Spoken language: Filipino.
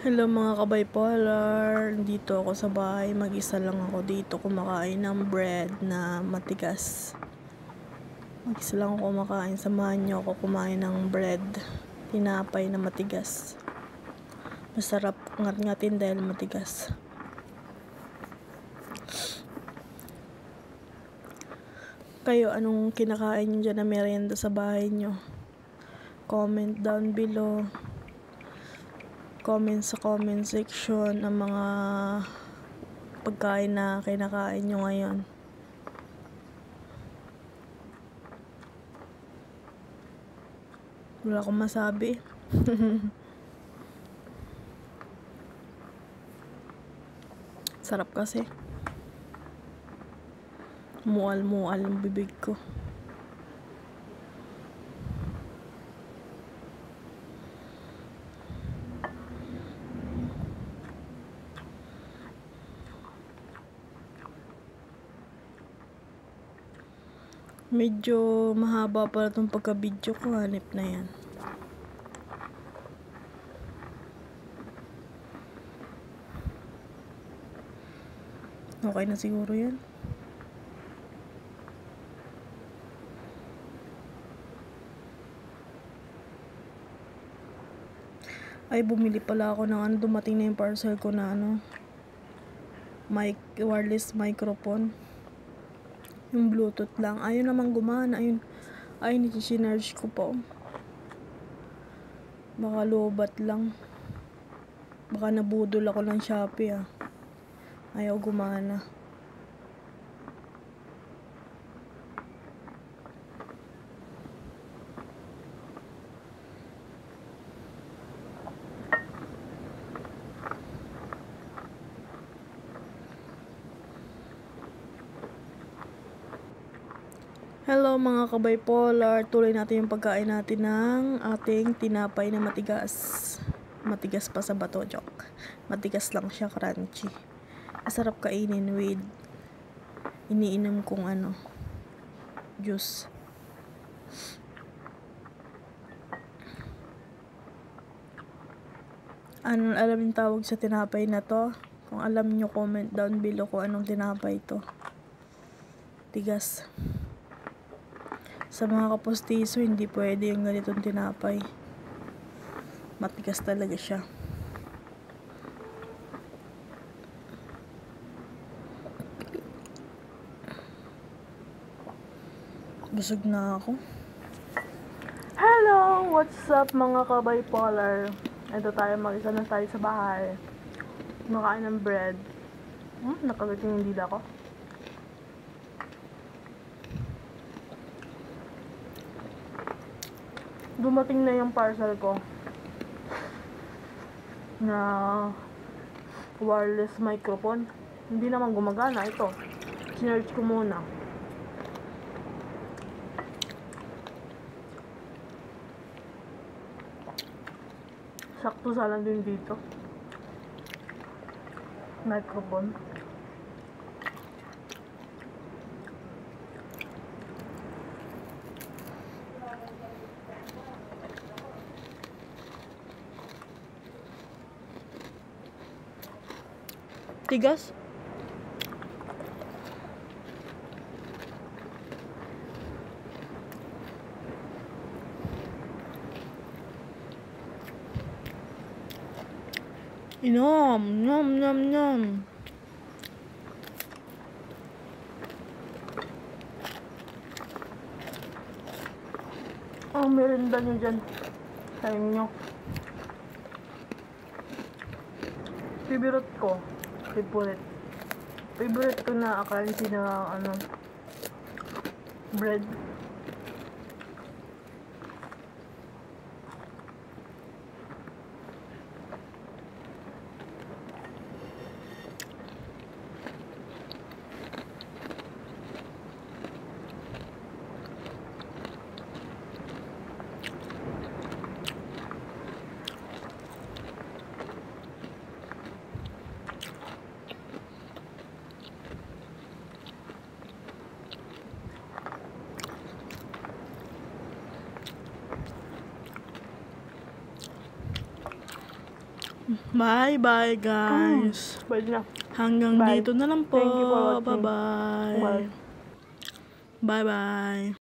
Hello mga ka-bipolar, dito ako sa bahay, mag-isa lang ako dito kumakain ng bread na matigas. Mag-isa lang ako kumakain, samahan niyo ako kumain ng bread, tinapay na matigas. Masarap ngat-ngatin dahil matigas. Kayo, anong kinakain niyo dyan na merienda sa bahay niyo? Comment down below. Comment sa comment section ang mga pagkain na kinakain nyo ngayon. Wala akong masabi. Sarap kasi. Mual-mual ang bibig ko. Medyo mahaba pala itong pagka-video ko. Hanip na yan. Okay na siguro yan. Ay, bumili pala ako ng dumating na yung parcel ko na wireless microphone. Yung Bluetooth lang. Ayun naman gumana. Ayun nisi-sinerge ko po. Baka lobat lang. Baka nabudol ako ng Shopee Ayaw gumana. Hello mga ka-bipolar, tuloy natin yung pagkain natin ng ating tinapay na matigas. Matigas pa sa bato, joke. Matigas lang siya, crunchy. Masarap kainin with iniinom kong juice. Anong alam yung tawag sa tinapay na to? Kung alam nyo, comment down below kung anong tinapay to. Tigas. Sa mga kapostiso, hindi pwede yung ganitong tinapay. Matigas talaga siya. Busog na ako. Hello! What's up mga ka-bipolar? Ito tayo, mag-isa na tayo sa bahay. Kumakain ng bread. Nakagating yung dila ko. Dumating na yung parcel ko na wireless microphone. Hindi naman gumagana ito. Sinerge ko muna. Sakto sana din dito. Microphone. Tigas. Nom, nom, nom, nom. Ang merienda nyo dyan sa inyo. Favorite ko na currency na bread. Bye-bye, guys. Pwede na. Hanggang Bye. dito na lang po. Thank you for watching. Bye-bye. Bye. Bye-bye.